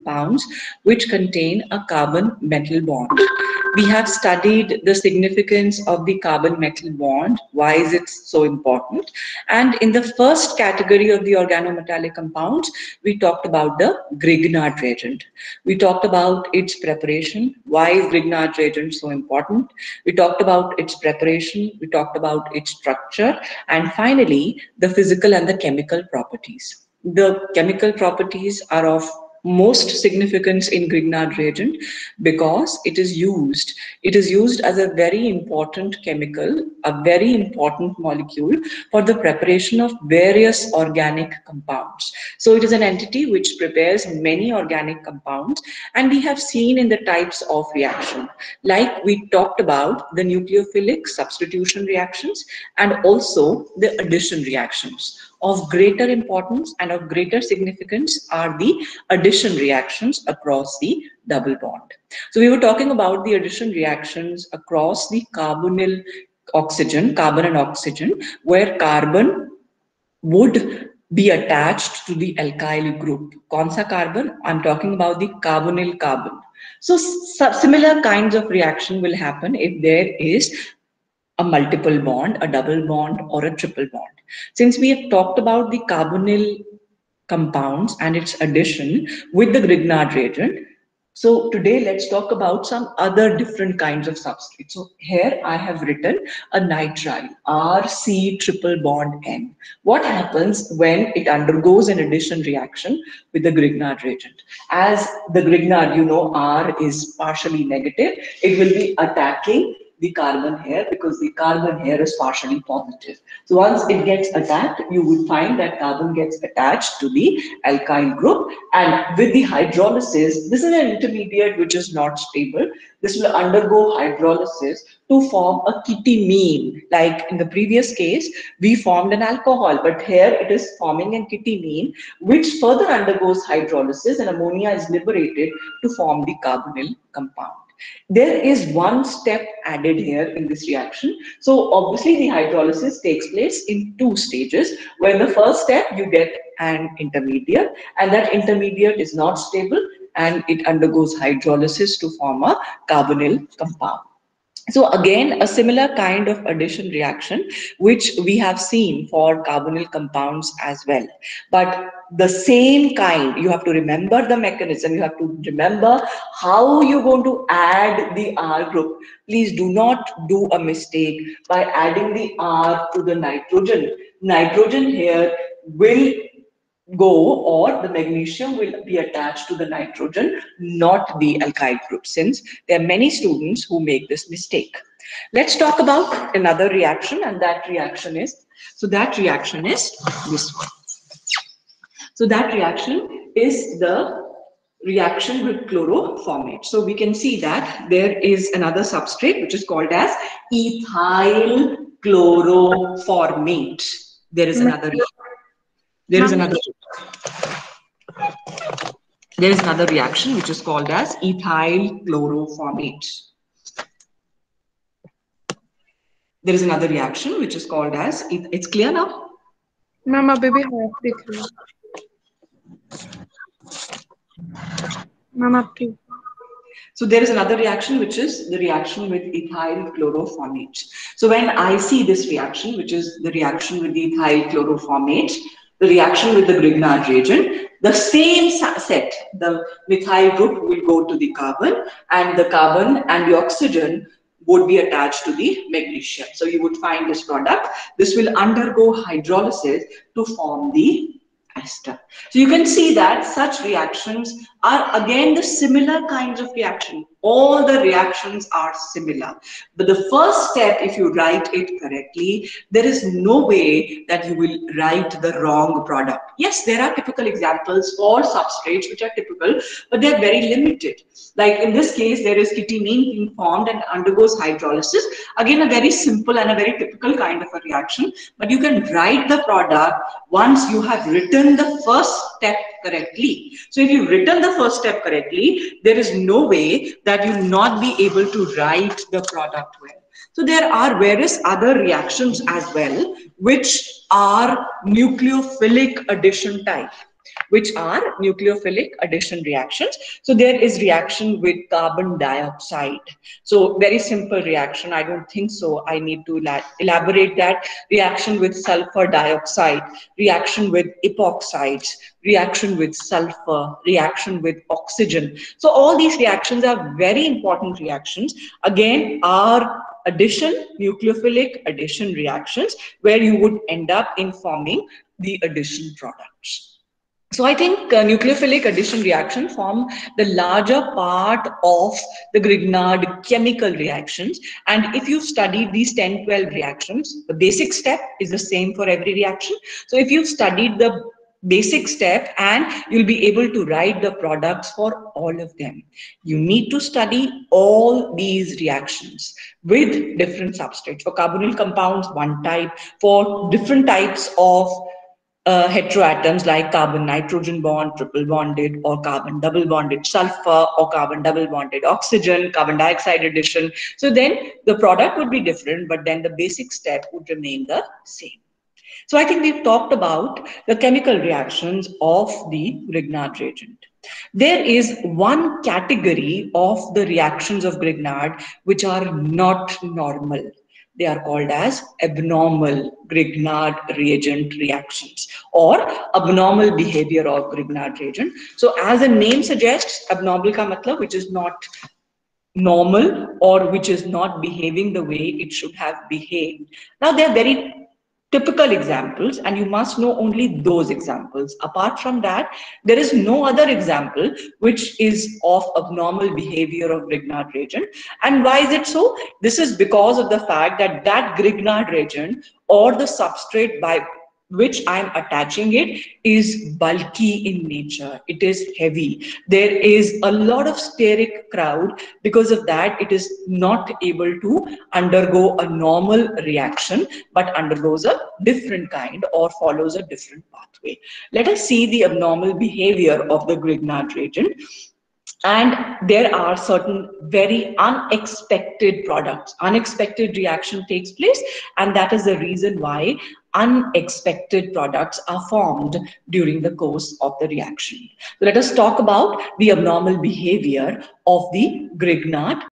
compounds which contain a carbon metal bond. We have studied the significance of the carbon metal bond, why is it so important? And in the first category of the organometallic compounds, we talked about the Grignard reagent. We talked about its preparation, why is Grignard reagent so important? We talked about its preparation, we talked about its structure, and finally, the physical and the chemical properties. The chemical properties are of most significance in Grignard reagent because it is used as a very important chemical, a very important molecule for the preparation of various organic compounds. So it is an entity which prepares many organic compounds, and we have seen in the types of reaction, like we talked about the nucleophilic substitution reactions and also the addition reactions. Of greater importance and of greater significance are the addition reactions across the double bond. So we were talking about the addition reactions across the carbonyl oxygen, carbon and oxygen, where carbon would be attached to the alkyl group. Kaun carbon? I'm talking about the carbonyl carbon. So similar kinds of reaction will happen if there is a multiple bond, a double bond, or a triple bond. Since we have talked about the carbonyl compounds and its addition with the Grignard reagent, so today let's talk about some other different kinds of substrates. So here I have written a nitrile, RC triple bond N. What happens when it undergoes an addition reaction with the Grignard reagent? As the Grignard, you know, R is partially negative, it will be attacking the carbon here because the carbon here is partially positive. So once it gets attacked, you would find that carbon gets attached to the alkyl group, and with the hydrolysis, this is an intermediate which is not stable. This will undergo hydrolysis to form a ketimine. Like in the previous case, we formed an alcohol, but here it is forming a ketimine which further undergoes hydrolysis and ammonia is liberated to form the carbonyl compound. There is one step added here in this reaction. So obviously the hydrolysis takes place in two stages, where in the first step you get an intermediate, and that intermediate is not stable and it undergoes hydrolysis to form a carbonyl compound. So again, a similar kind of addition reaction, which we have seen for carbonyl compounds as well. But the same kind, you have to remember the mechanism, you have to remember how you're going to add the R group. Please do not do a mistake by adding the R to the nitrogen. Nitrogen here will go, or the magnesium will be attached to the nitrogen, not the alkyl group, since there are many students who make this mistake. Let's talk about another reaction, and that reaction is, this one. So that reaction is the reaction with chloroformate. So we can see that there is another substrate which is called as ethyl chloroformate. There is another reaction which is called as ethyl chloroformate. There is another reaction which is called as, it's clear now? Mama, baby, Mama, please. So there is another reaction which is the reaction with ethyl chloroformate. So when I see this reaction, which is the reaction with the ethyl chloroformate, the reaction with the Grignard reagent, the same set, the methyl group will go to the carbon, and the carbon and the oxygen would be attached to the magnesium. So you would find this product. This will undergo hydrolysis to form the ester. So you can see that such reactions are again the similar kinds of reaction. All the reactions are similar. But the first step, if you write it correctly, there is no way that you will write the wrong product. Yes, there are typical examples for substrates which are typical, but they are very limited. Like in this case, there is ketimine being formed and undergoes hydrolysis. Again, a very simple and a very typical kind of a reaction. But you can write the product once you have written the first step correctly. So if you've written the first step correctly, there is no way that you will not be able to write the product well. So there are various other reactions as well, which are nucleophilic addition type. which are nucleophilic addition reactions. So there is reaction with carbon dioxide. So very simple reaction. I don't think so. I need to elaborate that. Reaction with sulfur dioxide, reaction with epoxides, reaction with sulfur, reaction with oxygen. So all these reactions are very important reactions. Again, are addition, nucleophilic addition reactions, where you would end up in forming the addition products. So I think nucleophilic addition reaction form the larger part of the Grignard chemical reactions. And if you've studied these 10, 12 reactions, the basic step is the same for every reaction. So if you've studied the basic step, and you'll be able to write the products for all of them. You need to study all these reactions with different substrates. For carbonyl compounds, one type. For different types of heteroatoms like carbon nitrogen bond, triple bonded, or carbon double bonded sulfur, or carbon double bonded oxygen, carbon dioxide addition. So then the product would be different, but then the basic step would remain the same. So I think we've talked about the chemical reactions of the Grignard reagent. There is one category of the reactions of Grignard which are not normal. They are called as abnormal Grignard reagent reactions, or abnormal behavior of Grignard reagent. So as the name suggests, abnormal ka matlab, which is not normal or which is not behaving the way it should have behaved. Now, they are very typical examples, and you must know only those examples. Apart from that, there is no other example which is of abnormal behavior of Grignard reagent. And why is it so? This is because of the fact that that Grignard reagent or the substrate by which I am attaching it is bulky in nature. It is heavy. There is a lot of steric crowd. Because of that, it is not able to undergo a normal reaction, but undergoes a different kind or follows a different pathway. Let us see the abnormal behavior of the Grignard reagent. And there are certain very unexpected products. Unexpected reaction takes place, and that is the reason why unexpected products are formed during the course of the reaction. So let us talk about the abnormal behavior of the Grignard